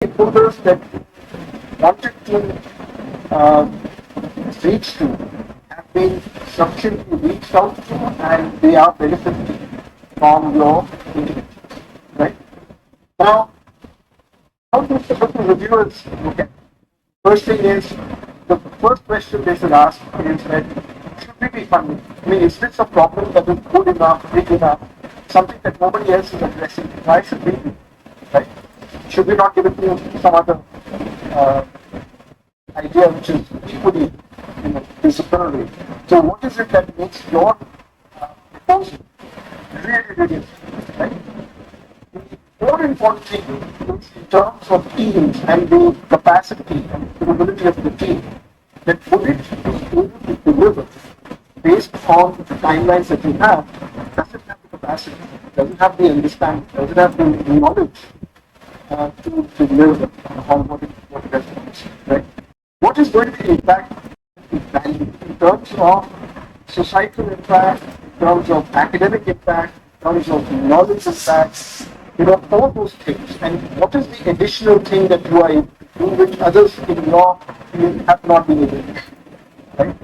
stakeholders that wanted to reach to have been sufficiently reached out to, and they are benefiting from your interventions, right? Now, how do reviewers look at it? First thing is, the first question they should ask is that should we be funding? I mean, is this a problem that is good enough, big enough, something that nobody else is addressing? Why should we be? Right? Should we not give it to some other idea which is equally, disciplinary? So, what is it that makes your proposal really, really, right? More importantly, in terms of teams and the capacity and capability of the team, that would it be able to deliver based on the timelines that we have? Does it have the capacity? Does it have the understanding? Does it have the knowledge to deliver on what it has to, right? What is going to be the impact value in terms of societal impact, in terms of academic impact, in terms of knowledge impact, all those things. And what is the additional thing that you are able to do which others in your field have not been able to do, right?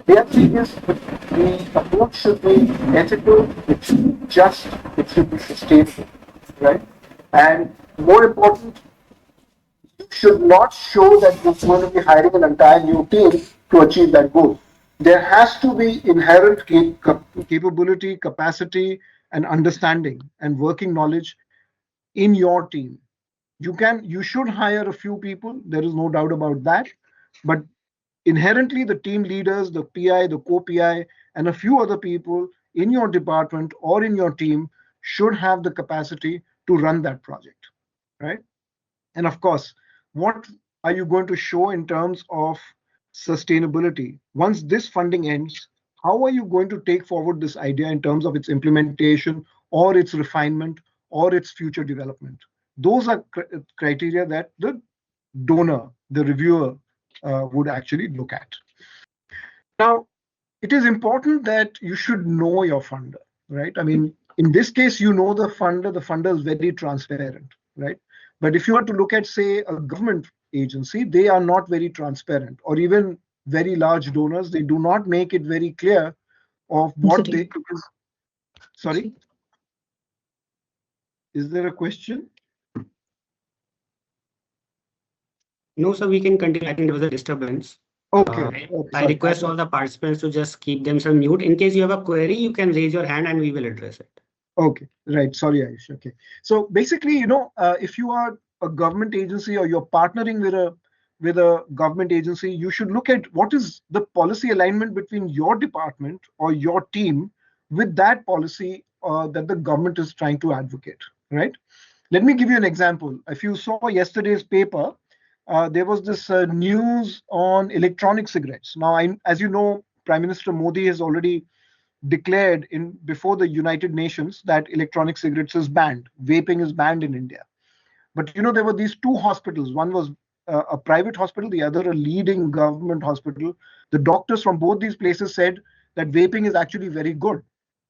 The other thing is the approach should be ethical, it should be just, it should be sustainable, right? And more important, you should not show that you're going to be hiring an entire new team to achieve that goal. There has to be inherent capability, capacity, and understanding and working knowledge in your team. You should hire a few people, there is no doubt about that, but inherently the team leaders, the PI, the co-PI, and a few other people in your department or in your team should have the capacity to run that project, right? And of course, what are you going to show in terms of sustainability? Once this funding ends, how are you going to take forward this idea in terms of its implementation or its refinement or its future development? Those are criteria that the donor, the reviewer, would actually look at. Now, it is important that you should know your funder, right? I mean, in this case, the funder is very transparent, right? But if you were to look at, say, a government agency, they are not very transparent, or even very large donors, they do not make it very clear of what they. Sorry? Is there a question? No, sir, we can continue. I think there was a disturbance. Okay. I request all the participants to just keep themselves mute. In case you have a query, you can raise your hand and we will address it. Okay, right. Sorry, Ayush. Okay. So basically, if you are a government agency or you're partnering with a government agency, you should look at what is the policy alignment between your department or your team with that policy that the government is trying to advocate, right? Let me give you an example. If you saw yesterday's paper, there was this news on electronic cigarettes. Now, as you know, Prime Minister Modi has already declared before the United Nations that electronic cigarettes is banned. Vaping is banned in India. But there were these two hospitals. One was a private hospital, the other a leading government hospital. The doctors from both these places said that vaping is actually very good,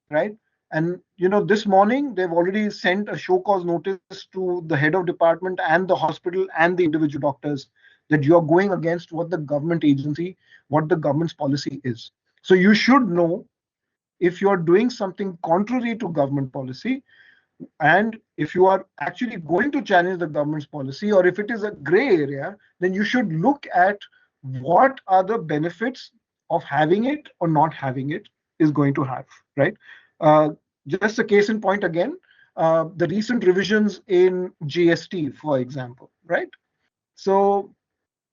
right? And this morning they've already sent a show cause notice to the head of department and the hospital and the individual doctors that you're going against what the government's policy is. So you should know if you're doing something contrary to government policy, and if you are actually going to challenge the government's policy, or if it is a gray area, then you should look at what are the benefits of having it or not having it is going to have, right? Just a case in point again, the recent revisions in GST, for example, right? So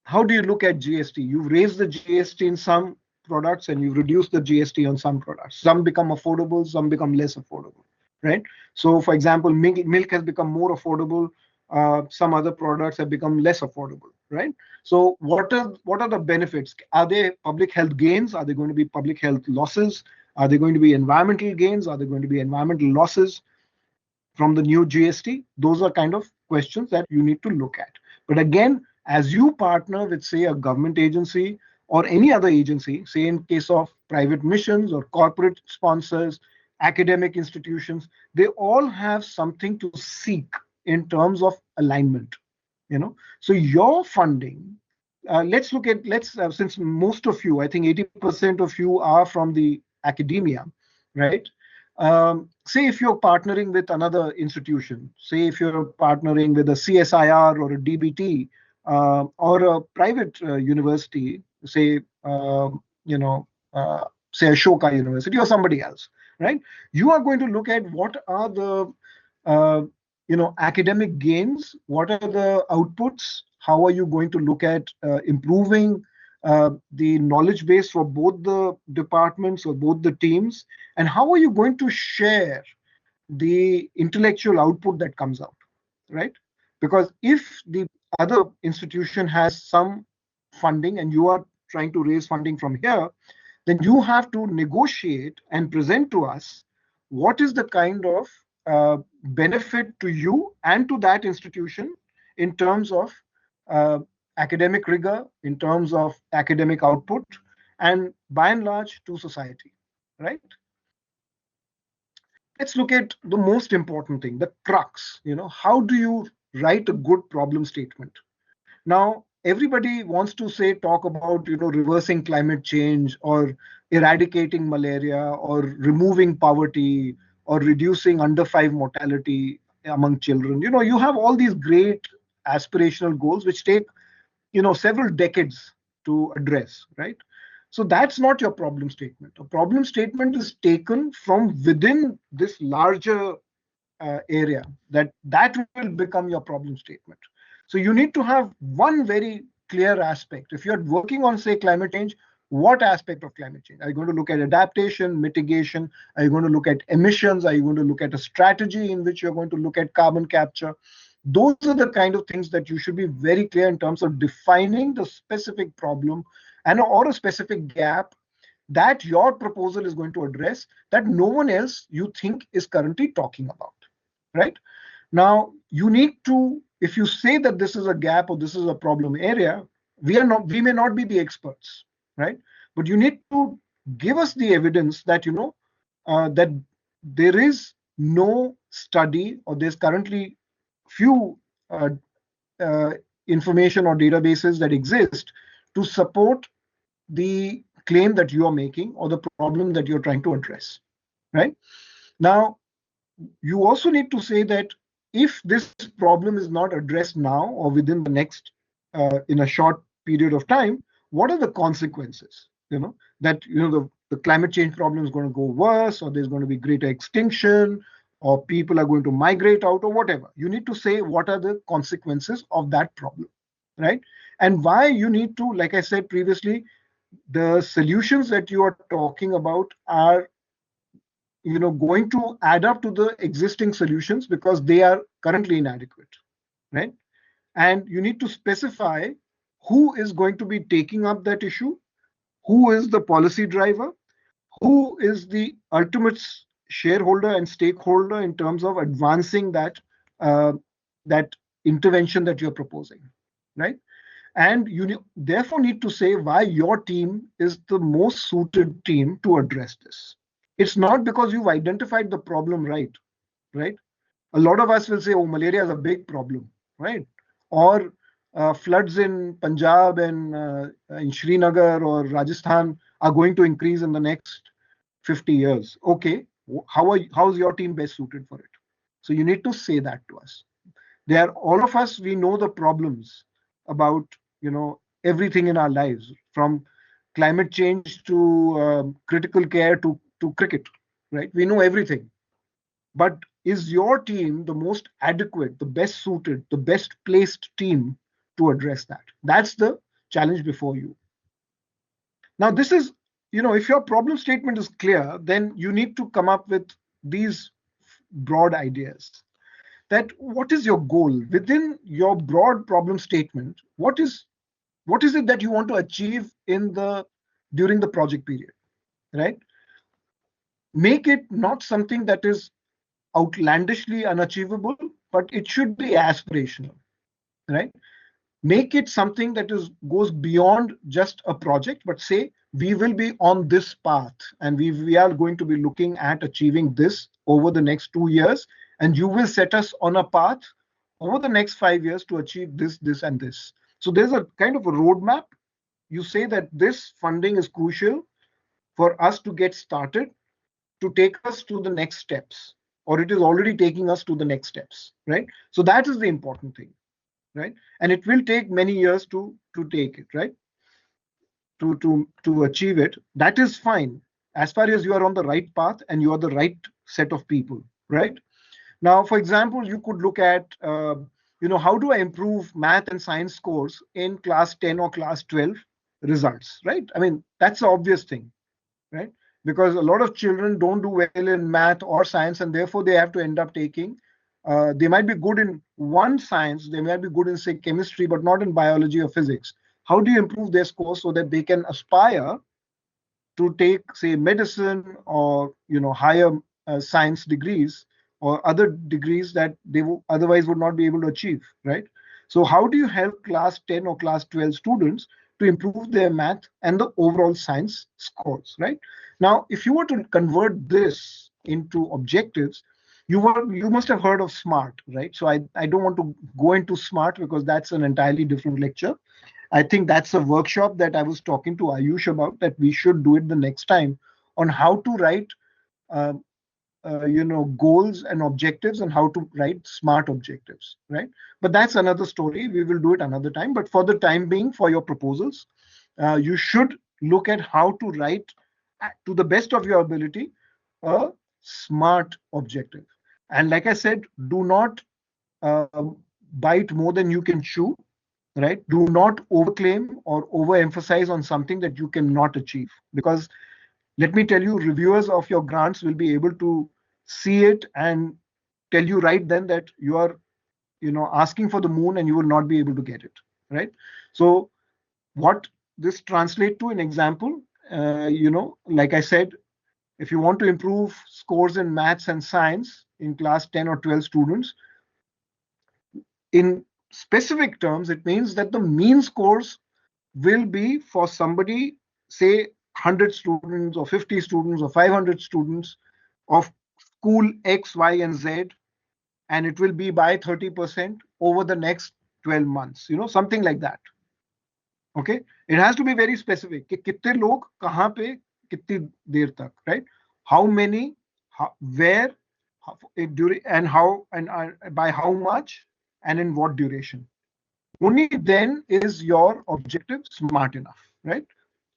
how do you look at GST? You've raised the GST in some products and you've reduced the GST on some products. Some become affordable, some become less affordable, right? So, for example, milk has become more affordable. Some other products have become less affordable, right? So, what are the benefits? Are they public health gains? Are they going to be public health losses? Are they going to be environmental gains? Are they going to be environmental losses from the new GST? Those are kind of questions that you need to look at. But again, as you partner with, say, a government agency or any other agency, say in case of private missions or corporate sponsors, academic institutions, they all have something to seek in terms of alignment, So your funding, let's look at, since most of you, I think 80% of you are from the academia, right? Say if you're partnering with another institution, say if you're partnering with a CSIR or a DBT, or a private university, say, say Ashoka University or somebody else, right? You are going to look at what are the uh, academic gains, what are the outputs, how are you going to look at improving the knowledge base for both the departments or both the teams, and how are you going to share the intellectual output that comes out, right? Because if the other institution has some funding and you are trying to raise funding from here, then you have to negotiate and present to us what is the kind of benefit to you and to that institution in terms of uh, academic rigor, in terms of academic output, and by and large to society, right? Let's look at the most important thing, the crux. How do you write a good problem statement? Now, everybody wants to talk about, reversing climate change or eradicating malaria or removing poverty or reducing under five mortality among children. You have all these great aspirational goals which take, several decades to address, right? So that's not your problem statement. A problem statement is taken from within this larger area, that will become your problem statement. So you need to have one very clear aspect. If you're working on, say, climate change, what aspect of climate change are you going to look at? Adaptation, mitigation? Are you going to look at emissions? Are you going to look at a strategy in which you're going to look at carbon capture? Those are the kind of things that you should be very clear in terms of defining the specific problem and or a specific gap that your proposal is going to address, that no one else you think is currently talking about, right? Now, you need to, if you say that this is a gap or this is a problem area, we may not be the experts, right? But you need to give us the evidence that, that there is no study or there's currently few uh, uh, information or databases that exist to support the claim that you are making or the problem that you're trying to address, right? Now, you also need to say that if this problem is not addressed now or within the next in a short period of time, what are the consequences? That the climate change problem is going to go worse, or there's going to be greater extinction, or people are going to migrate out, or whatever. You need to say what are the consequences of that problem, right? And why you need to, like I said previously, the solutions that you are talking about are going to add up to the existing solutions because they are currently inadequate, right? And you need to specify who is going to be taking up that issue, who is the policy driver, who is the ultimate shareholder and stakeholder in terms of advancing uh, that intervention that you're proposing, right? And you therefore need to say why your team is the most suited team to address this. It's not because you've identified the problem right? A lot of us will say, oh, malaria is a big problem, right? Or floods in Punjab and in Srinagar or Rajasthan are going to increase in the next 50 years. Okay, how's your team best suited for it? So you need to say that to us. All of us, we know the problems about everything in our lives, from climate change to critical care to cricket, right? We know everything. But is your team the most adequate, the best suited, the best placed team to address that? That's the challenge before you. Now, this is, if your problem statement is clear, then you need to come up with these broad ideas. That what is your goal within your broad problem statement? What is it that you want to achieve during the project period, right? Make it not something that is outlandishly unachievable, but it should be aspirational, right? Make it something that goes beyond just a project, but say we will be on this path and we are going to be looking at achieving this over the next 2 years, and you will set us on a path over the next 5 years to achieve this, this, and this. So there's a kind of a roadmap. You say that this funding is crucial for us to get started, to take us to the next steps, or it is already taking us to the next steps, right? So that is the important thing, right? And it will take many years to take it, right? To achieve it. That is fine as far as you are on the right path and you are the right set of people, right? Now, for example, you could look at, how do I improve math and science scores in class 10 or class 12 results, right? I mean, that's the obvious thing, right? Because a lot of children don't do well in math or science, and therefore they have to end up taking. They might be good in one science, they might be good in, say, chemistry, but not in biology or physics. How do you improve their scores so that they can aspire to take, say, medicine or higher science degrees or other degrees that they otherwise would not be able to achieve, right? So how do you help class 10 or class 12 students to improve their math and the overall science scores, right? Now, if you were to convert this into objectives, you must have heard of SMART, right? So I don't want to go into SMART because that's an entirely different lecture. I think that's a workshop that I was talking to Ayush about, that we should do it the next time, on how to write, uh, goals and objectives, and how to write smart objectives, right? But that's another story. We will do it another time. But for the time being, for your proposals, you should look at how to write, to the best of your ability, a smart objective. And like I said, do not bite more than you can chew, right? Do not overclaim or overemphasize on something that you cannot achieve. Because let me tell you, reviewers of your grants will be able to see it and tell you right then that you are, asking for the moon and you will not be able to get it, right? So what this translate to an example, like I said, if you want to improve scores in maths and science in class 10 or 12 students, in specific terms, it means that the mean scores will be for somebody, say, 100 students or 50 students or 500 students of school X, Y, and Z, and it will be by 30% over the next 12 months, something like that. Okay, it has to be very specific कि कितने लोग कहाँ पे कितनी देर तक, right? How many, where, during, and how, and by how much, and in what duration. Only then is your objective smart enough, right?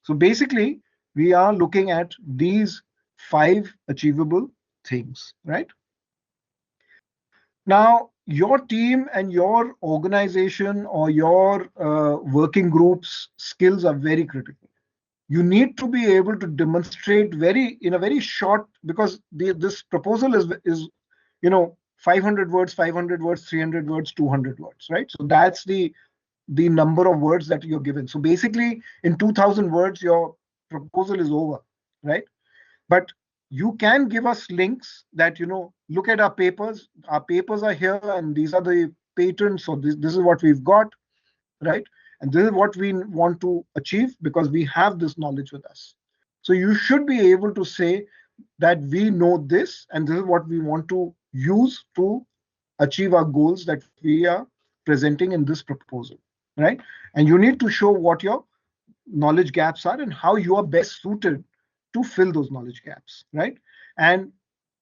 So basically, we are looking at these 5 achievable things, right? Now, your team and your organization or your working groups skills are very critical. You need to be able to demonstrate in a very short, because this proposal is 500 words, 500 words, 300 words, 200 words, right? So that's the number of words that you're given. So basically, in 2000 words, your proposal is over, right? But you can give us links that, look at our papers. Our papers are here, and these are the patents. So this is what we've got, right? And this is what we want to achieve because we have this knowledge with us. So you should be able to say that we know this, and this is what we want to use to achieve our goals that we are presenting in this proposal, right? And you need to show what your knowledge gaps are and how you are best suited to fill those knowledge gaps, right? And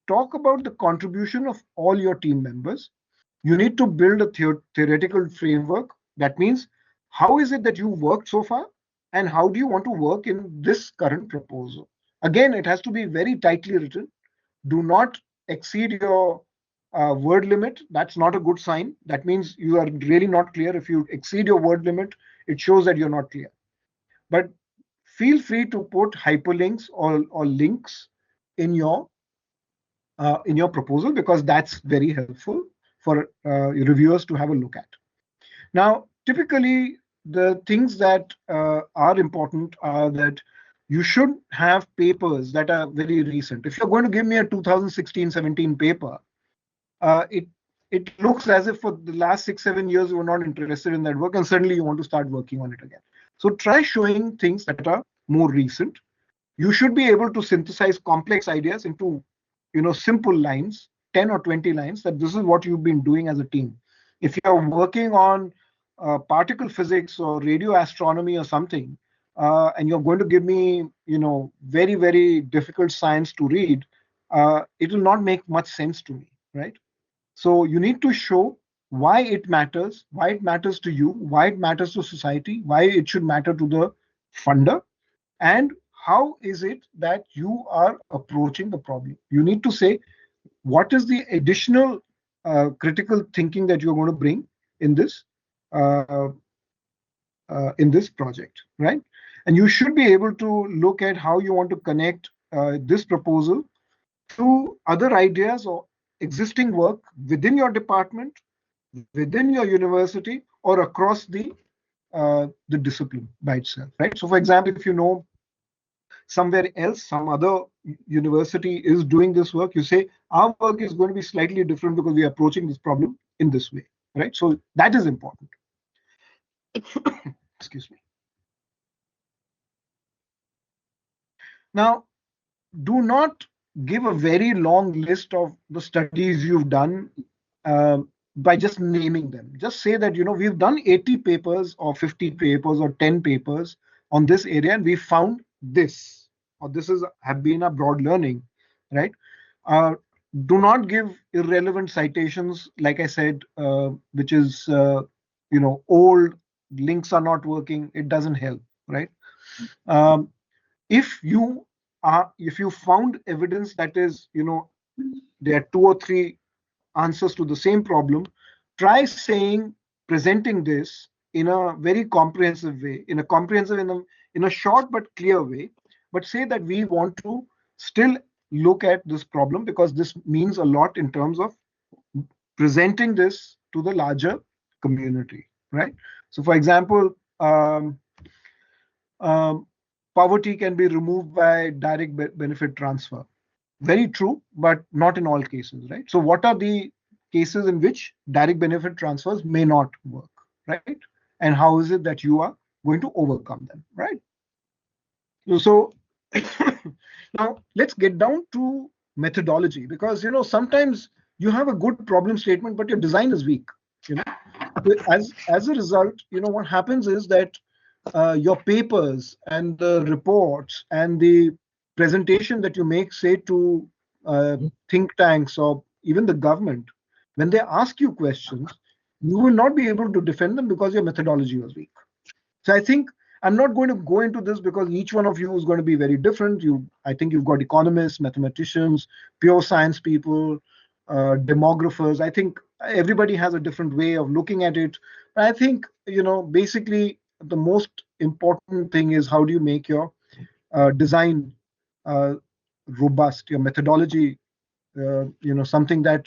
talk about the contribution of all your team members. You need to build a theoretical framework. That means, how is it that you worked so far, and how do you want to work in this current proposal? Again, it has to be very tightly written. Do not exceed your word limit. That's not a good sign. That means you are really not clear. If you exceed your word limit, it shows that you're not clear. But feel free to put hyperlinks or links in your proposal, because that's very helpful for reviewers to have a look at. Now, typically, the things that are important are that you should have papers that are very recent. If you're going to give me a 2016-17 paper, it looks as if for the last 6-7 years you were not interested in that work, and suddenly you want to start working on it again. So try showing things that are more recent. You should be able to synthesize complex ideas into simple lines, 10 or 20 lines, that this is what you've been doing as a team. If you're working on particle physics or radio astronomy or something, and you're going to give me, very, very difficult science to read, it will not make much sense to me, right? So you need to show why it matters to you, why it matters to society, why it should matter to the funder, and how is it that you are approaching the problem. You need to say what is the additional critical thinking that you're going to bring in this uh, in this project, right? And you should be able to look at how you want to connect this proposal to other ideas or existing work within your department, within your university, or across the discipline by itself, right? So, for example, if you know somewhere else, some other university is doing this work, you say our work is going to be slightly different because we are approaching this problem in this way, right? So that is important. Excuse me. Now, do not give a very long list of the studies you've done by just naming them. Just say that, we've done 80 papers or 50 papers or 10 papers on this area and we found this, or this is have been a broad learning, right? Uh, do not give irrelevant citations, like I said, which is, old, links are not working, it doesn't help, right? Um, if you found evidence that is, there are two or three answers to the same problem, try saying, presenting this in a very comprehensive way, in a short but clear way, but say that we want to still look at this problem because this means a lot in terms of presenting this to the larger community, right? So for example, um, poverty can be removed by direct benefit transfer. Very true, but not in all cases, right? So, what are the cases in which direct benefit transfers may not work, right? And how is it that you are going to overcome them, right? So, now let's get down to methodology because sometimes you have a good problem statement, but your design is weak. You know, as a result, what happens is that your papers and the reports and the presentation that you make, say, to think tanks or even the government, when they ask you questions, you will not be able to defend them because your methodology was weak. So I think I'm not going to go into this because each one of you is going to be very different. I think you've got economists, mathematicians, pure science people, demographers. I think everybody has a different way of looking at it. But I think, basically the most important thing is how do you make your design uh, robust, your methodology, something that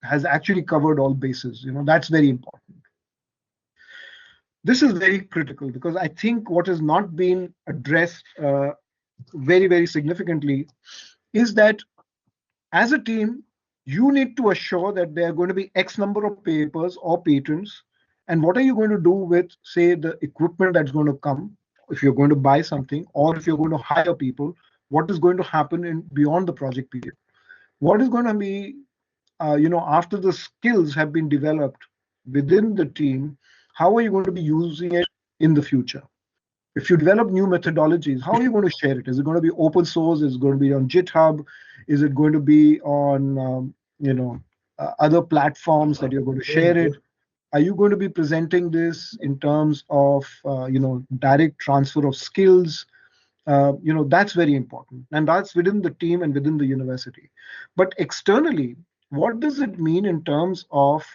has actually covered all bases. That's very important. This is very critical because I think what has not been addressed very, very significantly is that as a team, you need to assure that there are going to be X number of papers or patents. And what are you going to do with, say, the equipment that's going to come if you're going to buy something or if you're going to hire people? What is going to happen in beyond the project period? What is going to be, after the skills have been developed within the team? How are you going to be using it in the future? If you develop new methodologies, how are you going to share it? Is it going to be open source? Is it going to be on GitHub? Is it going to be on other platforms that you're going to share it? Are you going to be presenting this in terms of direct transfer of skills? That's very important, and that's within the team and within the university. But externally, what does it mean in terms of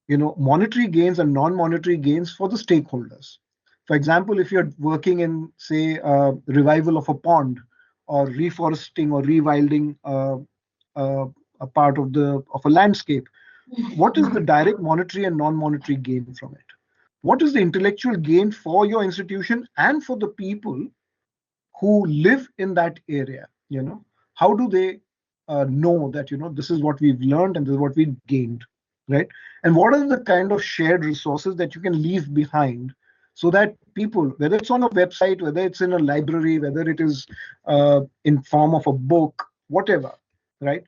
monetary gains and non-monetary gains for the stakeholders? For example, if you're working in, say, revival of a pond or reforesting or rewilding uh, a part of a landscape, what is the direct monetary and non-monetary gain from it? What is the intellectual gain for your institution and for the people who live in that area? How do they know that this is what we've learned and this is what we've gained, right? And what are the kind of shared resources that you can leave behind so that people, whether it's on a website, whether it's in a library, whether it is in form of a book, whatever, right?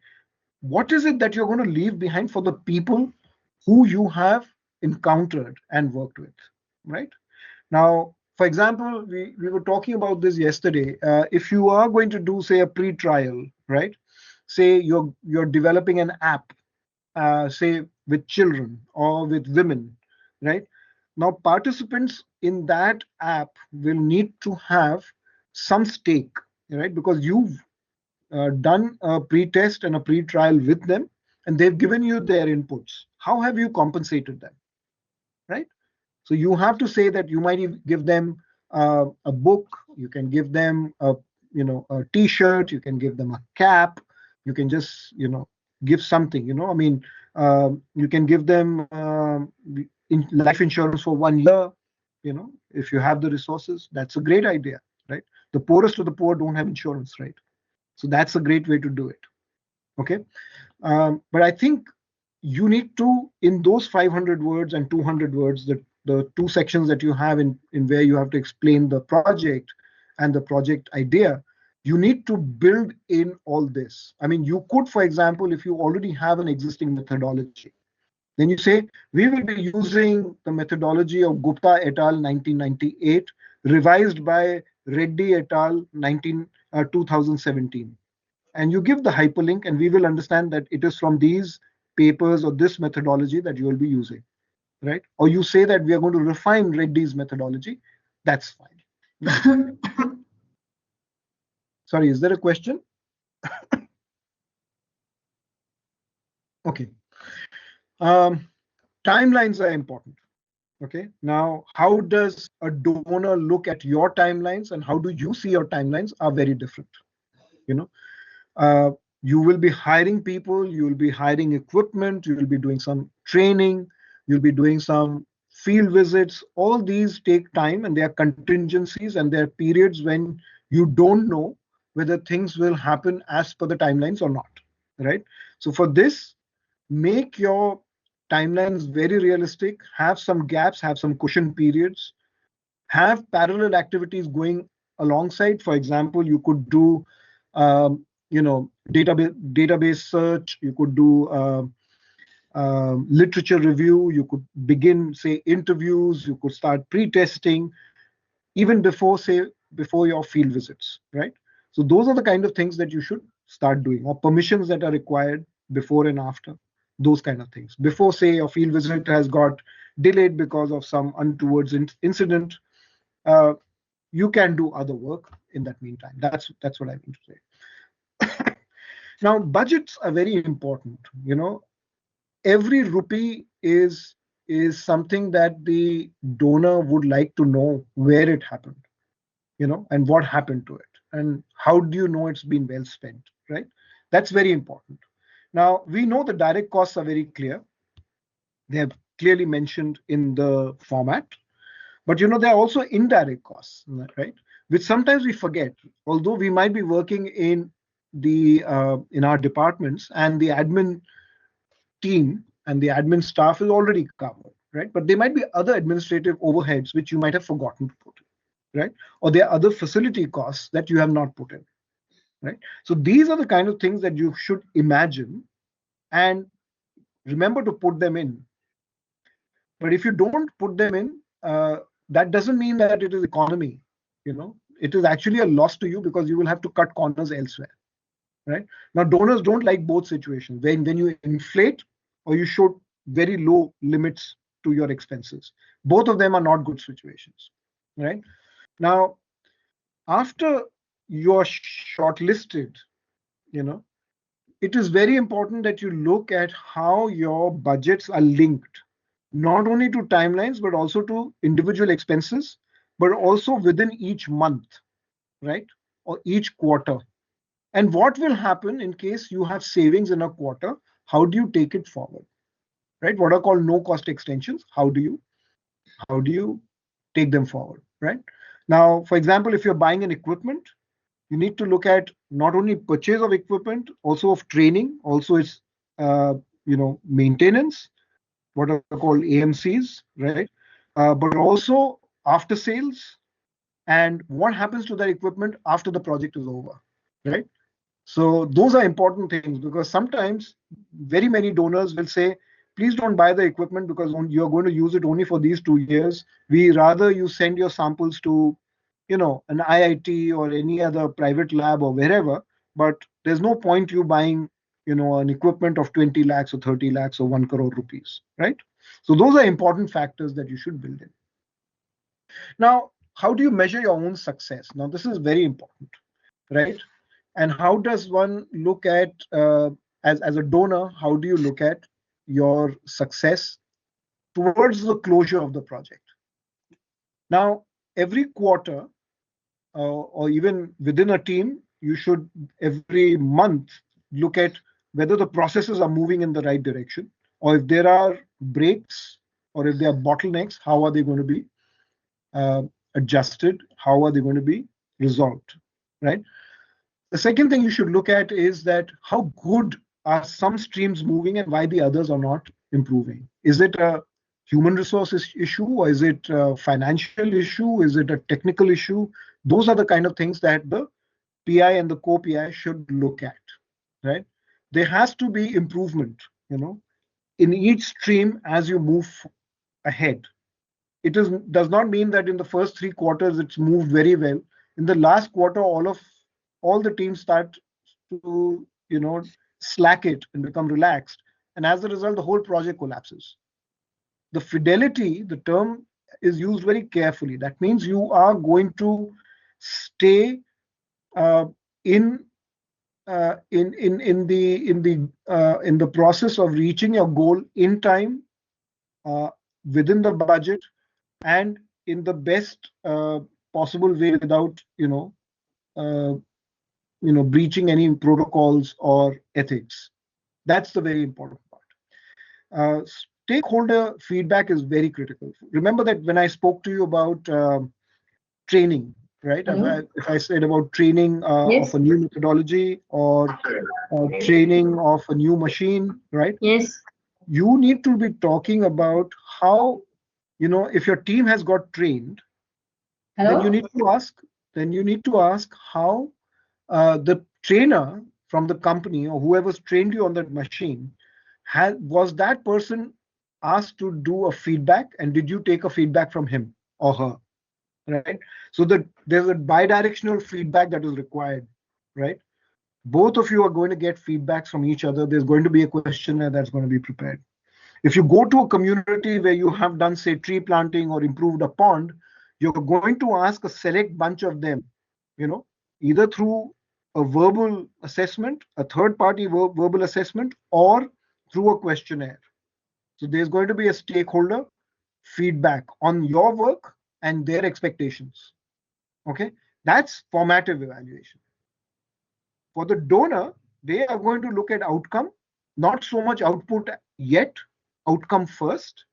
What is it that you're going to leave behind for the people who you have encountered and worked with, right? Now, for example, we were talking about this yesterday. If you are going to do, say, a pre-trial, right? Say you're developing an app, say with children or with women, right? Now, participants in that app will need to have some stake, right? Because you've done a pre-test and a pre-trial with them, and they've given you their inputs. How have you compensated them, right? So you have to say that you might give them a book, you can give them a T-shirt, you can give them a cap, you can just give something. I mean, you can give them life insurance for 1 year. If you have the resources, that's a great idea, right? The poorest of the poor don't have insurance, right? So that's a great way to do it. Okay, but I think you need to, in those 500 words and 200 words, the two sections that you have in where you have to explain the project and the project idea, you need to build in all this. I mean, you could, for example, if you already have an existing methodology, then you say, we will be using the methodology of Gupta et al. 1998, revised by Reddy et al. 2017. And you give the hyperlink, and we will understand that it is from these papers or this methodology that you will be using, right? Or you say that we are going to refine Reddy's methodology, that's fine. Sorry, is there a question? Okay. Timelines are important. Okay. Now, how does a donor look at your timelines and how do you see your timelines are very different. You know, uh, you will be hiring people, you will be hiring equipment, you will be doing some training, you'll be doing some field visits. All these take time and there are contingencies and there are periods when you don't know whether things will happen as per the timelines or not, right? So for this, make your timelines very realistic, have some gaps, have some cushion periods, have parallel activities going alongside. For example, you could do database search, you could do literature review, you could begin, say, interviews, you could start pre-testing even before your field visits, right? So those are the kind of things that you should start doing, or permissions that are required before and after, those kind of things. Before, say, your field visit has got delayed because of some untoward incident, uh, you can do other work in that meantime. That's what I mean to say. Now, budgets are very important. Every rupee is something that the donor would like to know where it happened, and what happened to it, and how do you know it's been well spent, right? That's very important. Now, we know the direct costs are very clear. They are clearly mentioned in the format. But there are also indirect costs, right? Which sometimes we forget. Although we might be working in our departments, and the admin team and the admin staff is already covered, right? But there might be other administrative overheads which you might have forgotten to put in, right? Or there are other facility costs that you have not put in, right? So these are the kind of things that you should imagine and remember to put them in. But if you don't put them in, that doesn't mean that it is economy. It is actually a loss to you because you will have to cut corners elsewhere, right? Now, donors don't like both situations. When you inflate or you show very low limits to your expenses, both of them are not good situations, right? Now, after you're shortlisted, it is very important that you look at how your budgets are linked, not only to timelines, but also to individual expenses, but also within each month, right? Or each quarter. And what will happen in case you have savings in a quarter? How do you take it forward, right? What are called no cost extensions? How do you take them forward, right? Now, for example, if you're buying an equipment, you need to look at not only purchase of equipment, also of training, also its maintenance, what are called AMCs, right? But also after sales and what happens to that equipment after the project is over, right? So those are important things because sometimes very many donors will say, please don't buy the equipment because you're going to use it only for these 2 years. We rather you send your samples to, an IIT or any other private lab or wherever, but there's no point you buying, an equipment of 20 lakhs or 30 lakhs or 1 crore rupees, right? So those are important factors that you should build in. Now, how do you measure your own success? Now, this is very important, right? And how does one look at, as a donor, how do you look at your success towards the closure of the project? Now, every quarter, or even within a team, you should every month look at whether the processes are moving in the right direction, or if there are breaks or if there are bottlenecks, how are they going to be uh, adjusted? How are they going to be resolved? Right. The second thing you should look at is that how good are some streams moving and why the others are not improving. Is it a human resources issue, or is it a financial issue? Is it a technical issue? Those are the kind of things that the PI and the co-PI should look at, right? There has to be improvement, in each stream as you move ahead. It does not mean that in the first 3 quarters it's moved very well. In the last quarter, all the teams start to slack it and become relaxed, and as a result, the whole project collapses. The fidelity, the term is used very carefully. That means you are going to stay uh, in in the process of reaching your goal in time, uh, within the budget, and in the best possible way without uh, breaching any protocols or ethics. That's the very important part. Stakeholder feedback is very critical. Remember that when I spoke to you about training, right? If I said about training Yes. of a new methodology or training of a new machine, right? Yes. You need to be talking about how, if your team has got trained, then Hello? you need to ask how the trainer from the company or whoever's trained you on that machine was that person asked to do a feedback, and did you take a feedback from him or her, right? So that there's a bidirectional feedback that is required, right? Both of you are going to get feedbacks from each other. There's going to be a questionnaire that's going to be prepared. If you go to a community where you have done, say, tree planting or improved a pond, you're going to ask a select bunch of them, either through a verbal assessment, a third party verbal assessment, or through a questionnaire. So there's going to be a stakeholder feedback on your work and their expectations. Okay, that's formative evaluation. For the donor, they are going to look at outcome, not so much output yet, outcome first,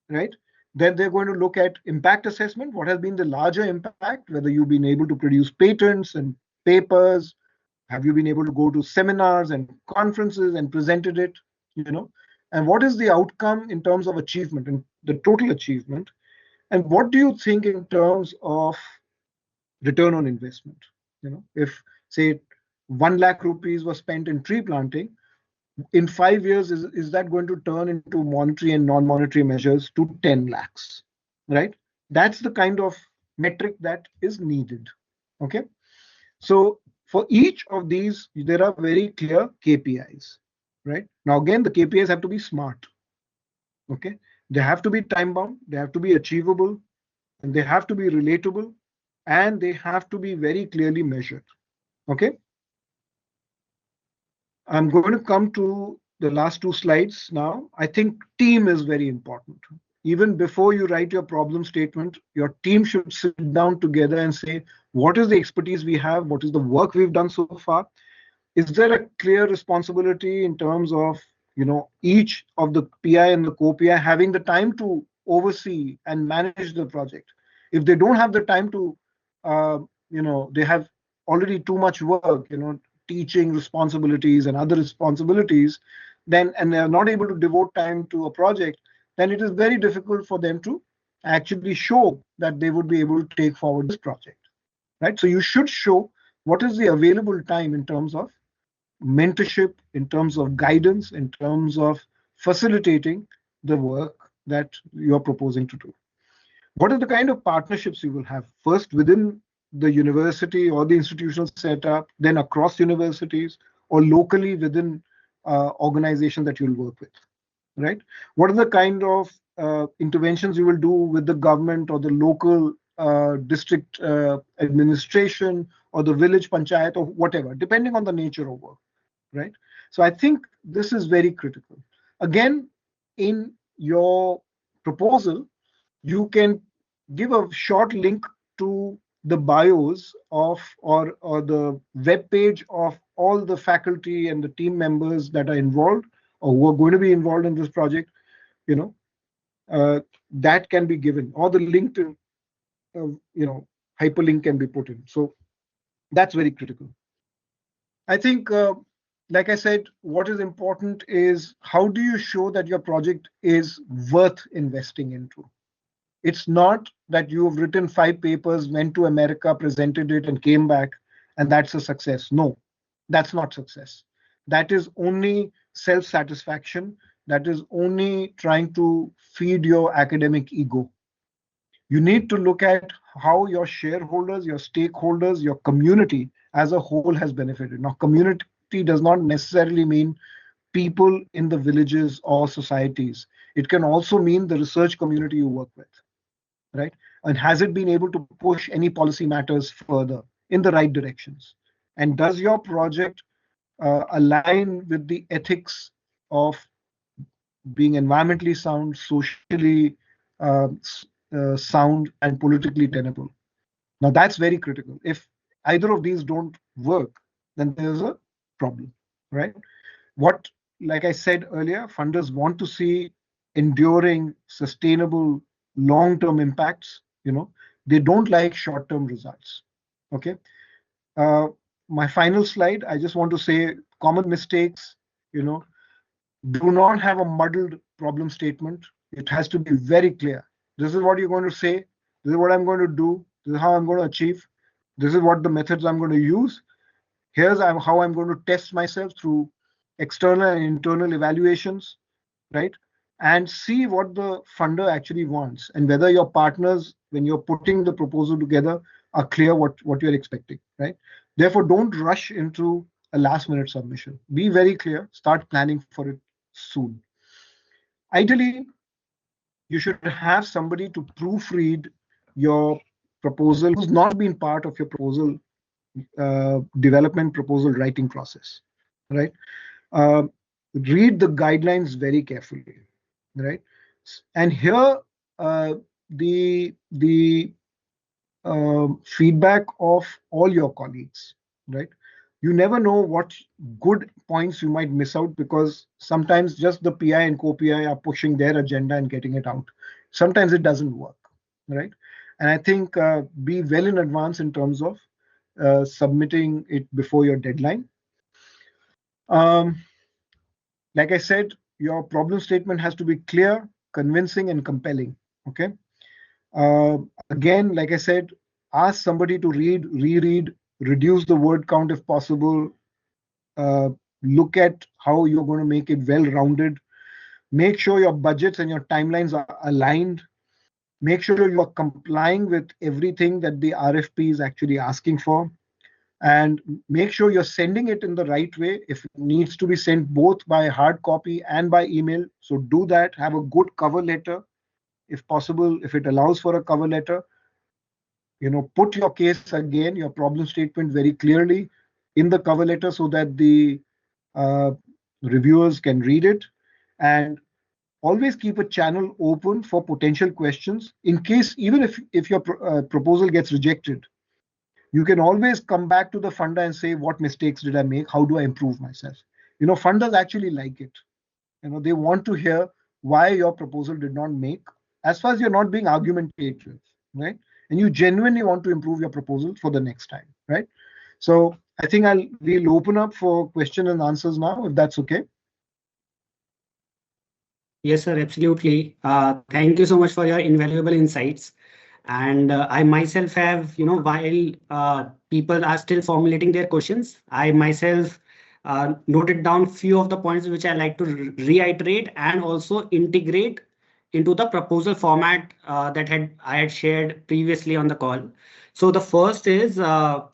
right? Then they're going to look at impact assessment. What has been the larger impact? Whether you've been able to produce patents and papers, have you been able to go to seminars and conferences and presented it, and what is the outcome in terms of achievement and the total achievement? And what do you think in terms of return on investment? If, say, 1 lakh rupees was spent in tree planting, in 5 years, is that going to turn into monetary and non-monetary measures to 10 lakhs, right? That's the kind of metric that is needed. Okay. So for each of these, there are very clear KPIs, right? Now, again, the KPIs have to be smart. Okay. They have to be time bound, they have to be achievable, and they have to be relatable, and they have to be very clearly measured. Okay. I'm going to come to the last 2 slides now. I think team is very important. Even before you write your problem statement, your team should sit down together and say, what is the expertise we have? What is the work we've done so far? Is there a clear responsibility in terms of, each of the PI and the co-PI having the time to oversee and manage the project? If they don't have the time to, they have already too much work, teaching responsibilities and other responsibilities, then, and they're not able to devote time to a project, then it is very difficult for them to actually show that they would be able to take forward this project, right? So you should show what is the available time in terms of mentorship, in terms of guidance, in terms of facilitating the work that you're proposing to do. What are the kind of partnerships you will have? First, within the university or the institutional setup, then across universities, or locally within organizations that you'll work with, right? What are the kind of interventions you will do with the government or the local district administration or the village panchayat or whatever, depending on the nature of work, right? So I think this is very critical. Again, in your proposal, you can give a short link to the bios of or the web page of all the faculty and the team members that are involved or who are going to be involved in this project, you know, that can be given, or the LinkedIn, hyperlink can be put in. So that's very critical. I think, like I said, what is important is how do you show that your project is worth investing into? It's not that you have written 5 papers, went to America, presented it, and came back, and that's a success. No, that's not success. That is only self-satisfaction. That is only trying to feed your academic ego. You need to look at how your shareholders, your stakeholders, your community as a whole has benefited. Now, community does not necessarily mean people in the villages or societies. It can also mean the research community you work with, right? And has it been able to push any policy matters further in the right directions? And does your project align with the ethics of being environmentally sound, socially sound, and politically tenable? Now, that's very critical. If either of these don't work, then there's a problem, right? What, like I said earlier, funders want to see enduring, sustainable, long-term impacts. They don't like short-term results. Okay. My final slide, I just want to say common mistakes, do not have a muddled problem statement. It has to be very clear. This is what you're going to say. This is what I'm going to do. This is how I'm going to achieve. This is what the methods I'm going to use. Here's how I'm going to test myself through external and internal evaluations, right? And see what the funder actually wants and whether your partners, when you're putting the proposal together, are clear what you're expecting, right? Therefore, don't rush into a last minute submission. Be very clear, start planning for it soon. Ideally, you should have somebody to proofread your proposal who's not been part of your proposal development, proposal writing process, right? Read the guidelines very carefully, right? And here, the feedback of all your colleagues, right? You never know what good points you might miss out, because sometimes just the PI and co-PI are pushing their agenda and getting it out. Sometimes it doesn't work, right? And I think be well in advance in terms of submitting it before your deadline. Like I said, your problem statement has to be clear, convincing, and compelling. Okay. Again, like I said, ask somebody to read, reread, reduce the word count if possible. Look at how you're going to make it well-rounded. Make sure your budgets and your timelines are aligned. Make sure you are complying with everything that the RFP is actually asking for. And make sure you're sending it in the right way. If it needs to be sent both by hard copy and by email, so do that. Have a good cover letter, if possible, if it allows for a cover letter. Put your case again, your problem statement very clearly in the cover letter so that the reviewers can read it. And always keep a channel open for potential questions in case, even if your proposal gets rejected. You can always come back to the funder and say, what mistakes did I make? How do I improve myself? Funders actually like it. They want to hear why your proposal did not make, as far as you're not being argumentative, right? And you genuinely want to improve your proposal for the next time, right? So I think we'll open up for question and answers now, if that's okay. Yes, sir, absolutely. Thank you so much for your invaluable insights. And I myself have, while people are still formulating their questions, I myself noted down few of the points which I like to reiterate and also integrate into the proposal format that I had shared previously on the call. So the first is, so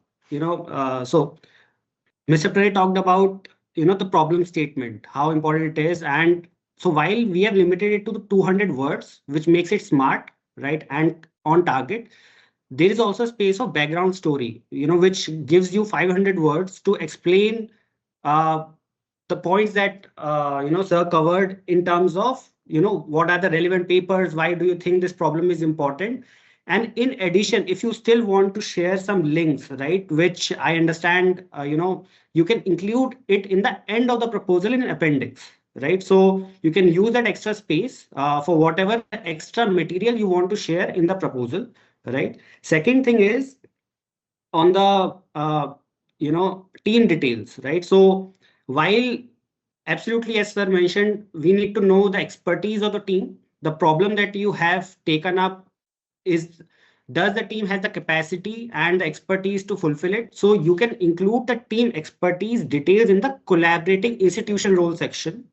Mr. Prey talked about, the problem statement, how important it is. And so while we have limited it to the 200 words, which makes it smart, right, and on target, there is also a space of background story, which gives you 500 words to explain uh, the points that sir covered in terms of what are the relevant papers, why do you think this problem is important. And in addition, if you still want to share some links, right, which I understand, you can include it in the end of the proposal in an appendix, right? So you can use that extra space for whatever extra material you want to share in the proposal, right? Second thing is on the team details, right? So while absolutely, as sir mentioned, we need to know the expertise of the team. The problem that you have taken up is, does the team has the capacity and the expertise to fulfill it? So you can include the team expertise details in the collaborating institution role section,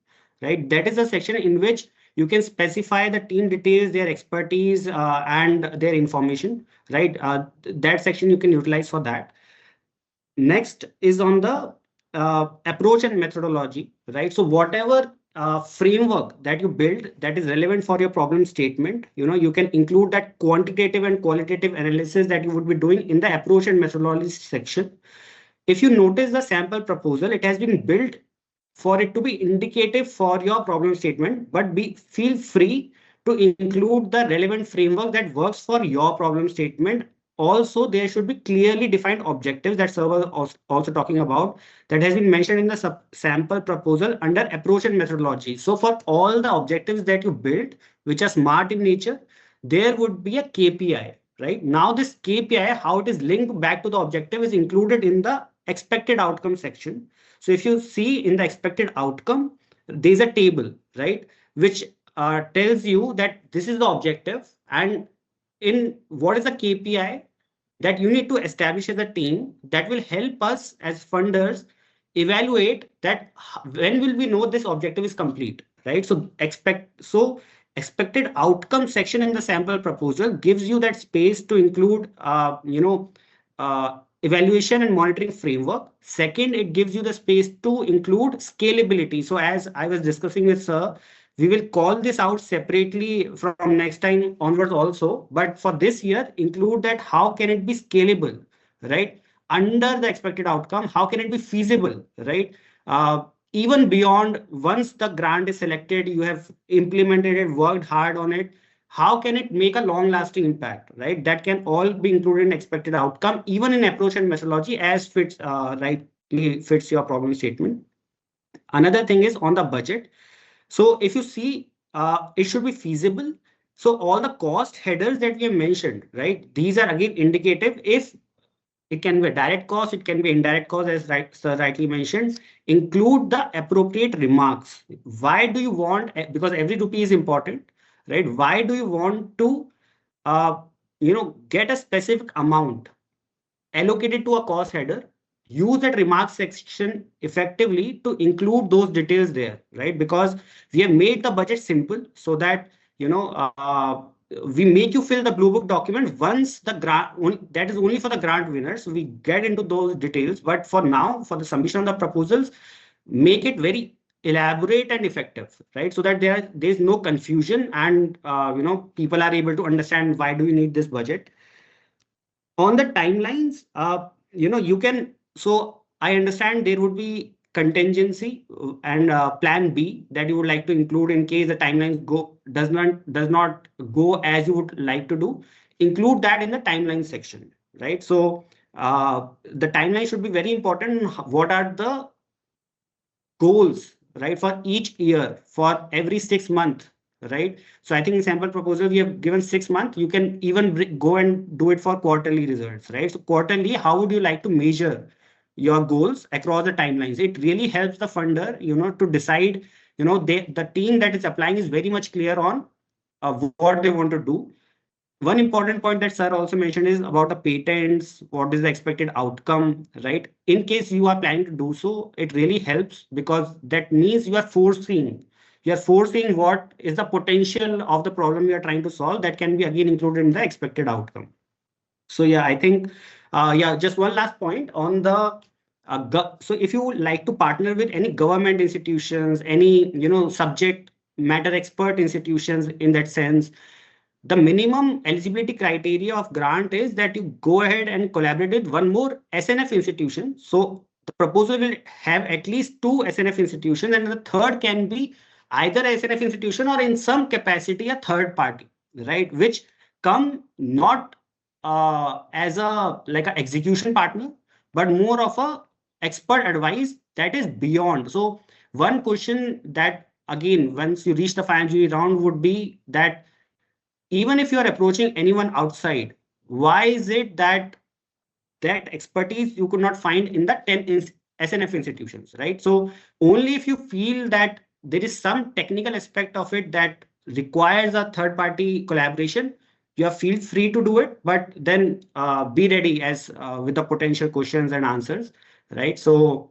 right? That is the section in which you can specify the team details, their expertise, and their information, right? That section you can utilize for that. Next is on the approach and methodology, right? So whatever framework that you build that is relevant for your problem statement, you can include that quantitative and qualitative analysis that you would be doing in the approach and methodology section. If you notice the sample proposal, it has been built for it to be indicative for your problem statement, but feel free to include the relevant framework that works for your problem statement. Also, there should be clearly defined objectives that Sir was also talking about, that has been mentioned in the sample proposal under approach and methodology. So for all the objectives that you build, which are smart in nature, there would be a KPI, right? Now this KPI, how it is linked back to the objective, is included in the expected outcome section. So if you see in the expected outcome, there's a table, right, which tells you that this is the objective and in what is the KPI that you need to establish as a team that will help us as funders evaluate that when will we know this objective is complete, right? So expected outcome section in the sample proposal gives you that space to include evaluation and monitoring framework. Second, it gives you the space to include scalability. So as I was discussing with sir, we will call this out separately from next time onwards also. But for this year, include that how can it be scalable, right? Under the expected outcome, how can it be feasible, right? Even beyond, once the grant is selected, you have implemented it, worked hard on it, how can it make a long lasting impact, right? That can all be included in expected outcome, even in approach and methodology as fits rightly fits your problem statement. Another thing is on the budget. So if you see, it should be feasible. So all the cost headers that we have mentioned, right? These are again indicative. If it can be a direct cost, it can be indirect cost, as sir rightly mentioned. Include the appropriate remarks. Why do you want? Because every rupee is important, right? Why do you want to, get a specific amount allocated to a cost header? Use that remark section effectively to include those details there, right? Because we have made the budget simple so that we make you fill the blue book document once the grant, that is only for the grant winners. We get into those details, but for now, for the submission of the proposals, make it very elaborate and effective, right? So that there's no confusion and people are able to understand why do you need this budget. On the timelines, you can, so I understand there would be contingency and plan B that you would like to include in case the timelines does not go as you would like to do. Include that in the timeline section, right? So the timeline should be very important. What are the goals, right, for each year, for every 6 months, right? So I think in sample proposal, we have given 6 months. You can even go and do it for quarterly results, right? So quarterly, how would you like to measure your goals across the timelines? It really helps the funder, to decide, the team that is applying is very much clear on what they want to do. one important point that sir also mentioned is about the patents, what is the expected outcome, right? In case you are planning to do so, it really helps because that means you are foreseeing what is the potential of the problem you are trying to solve that can be again included in the expected outcome. So yeah, I think yeah, just one last point on the so if you like to partner with any government institutions, any subject matter expert institutions in that sense, the minimum eligibility criteria of grant is that you go ahead and collaborate with one more SNF institution. So the proposal will have at least two SNF institutions, and the third can be either SNF institution or in some capacity a third party, right? Which come not as a like a execution partner, but more of a expert advice that is beyond. So one question that again, once you reach the financial round, would be that even if you are approaching anyone outside, why is it that that expertise you could not find in the 10 SNF institutions, right? So only if you feel that there is some technical aspect of it that requires a third party collaboration, you feel free to do it, but then be ready as with the potential questions and answers, right? So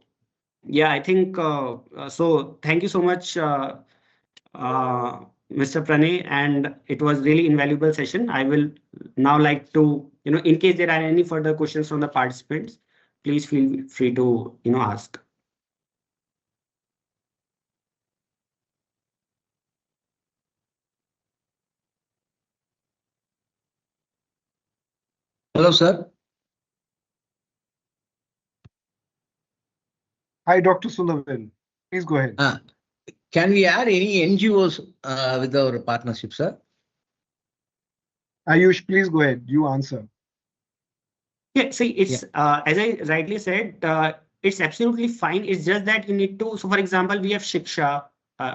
yeah, I think so. Thank you so much, Mr. Pranay, and it was really invaluable session. I will now like to, in case there are any further questions from the participants, please feel free to, ask. Hello, sir. Hi, Dr. Sundavel. Please go ahead. Can we add any NGOs with our partnership, sir? Ayush, please go ahead. You answer. Yeah, see, it's as I rightly said, it's absolutely fine. It's just that you need to. So, for example, we have Shiksha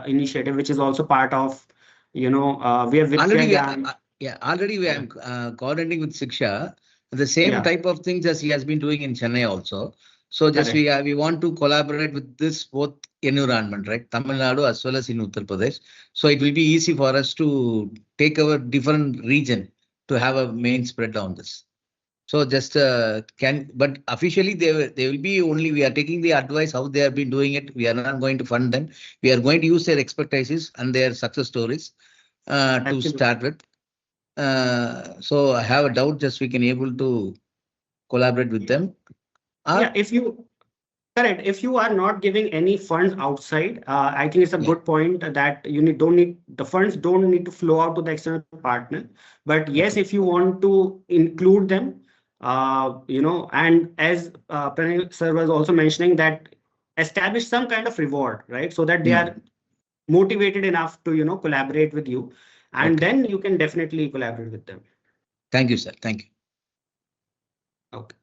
initiative, which is also part of, we have already. Already we are coordinating with Shiksha. The same type of things as he has been doing in Chennai also. So just we want to collaborate with this both environment, right? Tamil Nadu as well as in Uttar Pradesh. So it will be easy for us to take our different region to have a main spread on this. So just but officially they will be only, we are taking the advice how they have been doing it. We are not going to fund them. We are going to use their expertises and their success stories to start with. So I have a doubt just we can able to collaborate with them. Yeah, if you correct, if you are not giving any funds outside, I think it's a good point that the funds don't need to flow out to the external partner. But yes, if you want to include them, and as Pranay sir was also mentioning that establish some kind of reward, right? So that they are motivated enough to, collaborate with you, and then you can definitely collaborate with them. Thank you, sir. Thank you. Okay.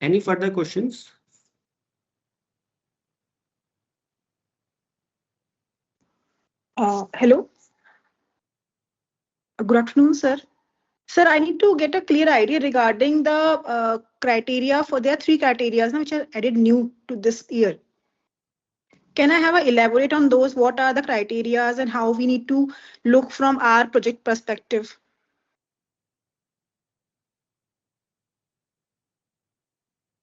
Any further questions? Hello. Good afternoon, sir. Sir, I need to get a clear idea regarding the criteria for there are three criteria which are added new to this year. Can I have a elaborate on those? What are the criteria and how we need to look from our project perspective?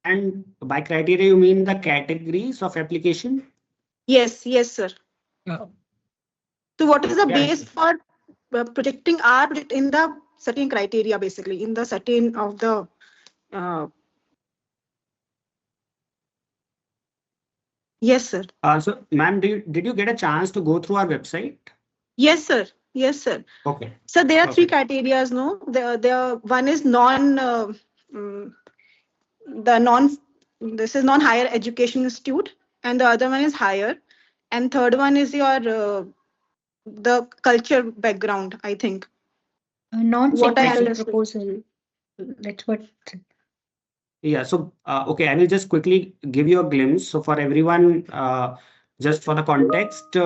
And by criteria, you mean the categories of application? Yes, sir. So what is the base for projecting our project in the certain criteria, basically, in the certain of the Yes, sir. So, ma'am, did you get a chance to go through our website? Yes, sir. Yes, sir. Okay. So there are three criteria, no? The one is this is non-higher education institute, and the other one is higher, and third one is your the culture background, I think. Non-sectoral proposal. That's what. Yeah. So, okay, I will just quickly give you a glimpse. So, for everyone, just for the context,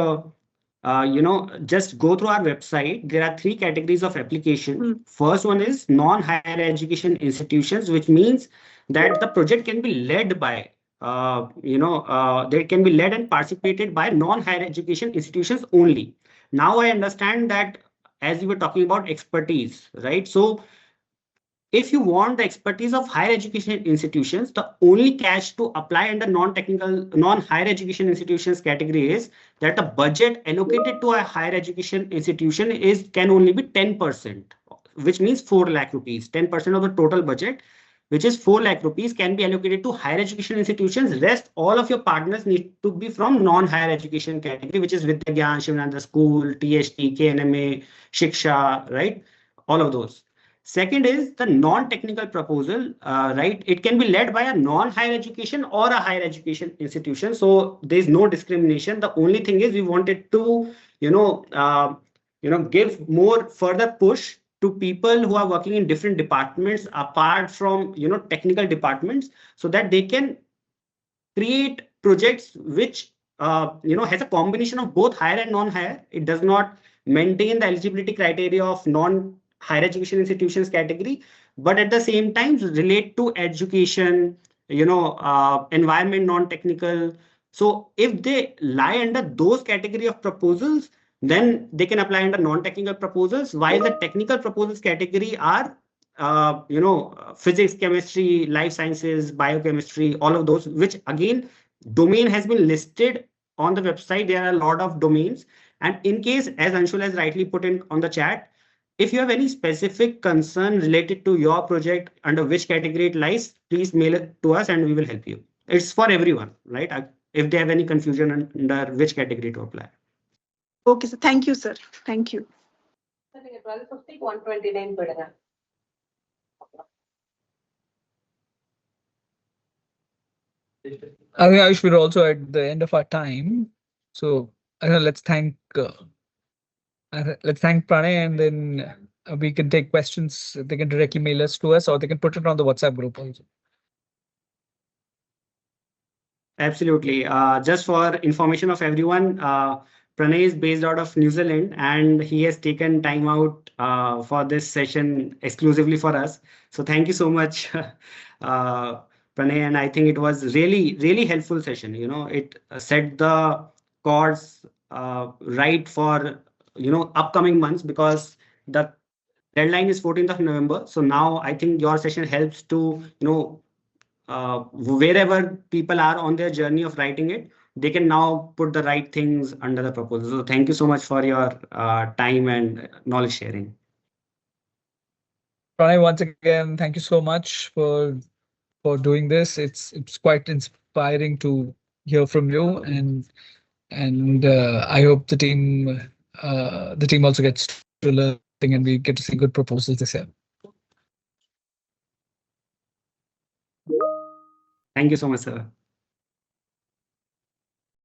just go through our website. There are 3 categories of application. First one is non-higher education institutions, which means that the project can be led by, they can be led and participated by non-higher education institutions only. Now I understand that as you were talking about expertise, right? So if you want the expertise of higher education institutions, the only catch to apply under non-technical, non-higher education institutions category is that the budget allocated to a higher education institution can only be 10%, which means 4 lakh rupees. 10% of the total budget, which is 4 lakh rupees, can be allocated to higher education institutions. Rest, all of your partners need to be from non-higher education category, which is Vidya Gyan, Shivananda School, THT, KNMA, Shiksha, right? All of those. Second is the non-technical proposal, right? It can be led by a non-higher education or a higher education institution. So there's no discrimination. The only thing is we wanted to, give more further push to people who are working in different departments apart from, technical departments, so that they can create projects which, has a combination of both higher and non-higher. It does not maintain the eligibility criteria of non-higher education institutions category, but at the same time relate to education, environment, non-technical. So if they lie under those category of proposals, then they can apply under non-technical proposals, while the technical proposals category are physics, chemistry, life sciences, biochemistry, all of those, which again, domain has been listed on the website. There are a lot of domains. And in case, as Anshul has rightly put in on the chat, if you have any specific concern related to your project under which category it lies, please mail it to us and we will help you. It's for everyone, right? If they have any confusion under which category to apply. Okay, so thank you, sir. Thank you. I think 1250, 129 padega. I think Ayush, we're also at the end of our time. So let's thank Pranay, and then we can take questions. They can directly mail us to us, or they can put it on the WhatsApp group also. Absolutely. Just for information of everyone, Pranay is based out of New Zealand and he has taken time out for this session exclusively for us. So thank you so much, Pranay. And I think it was really, really helpful session. It set the course right for, upcoming months, because the deadline is 14th of November. So now I think your session helps to, wherever people are on their journey of writing it, they can now put the right things under the proposal. So thank you so much for your time and knowledge sharing. Pranay, once again, thank you so much for doing this. It's quite inspiring to hear from you, and I hope the team also gets to learn and we get to see good proposals this year. Thank you so much, sir.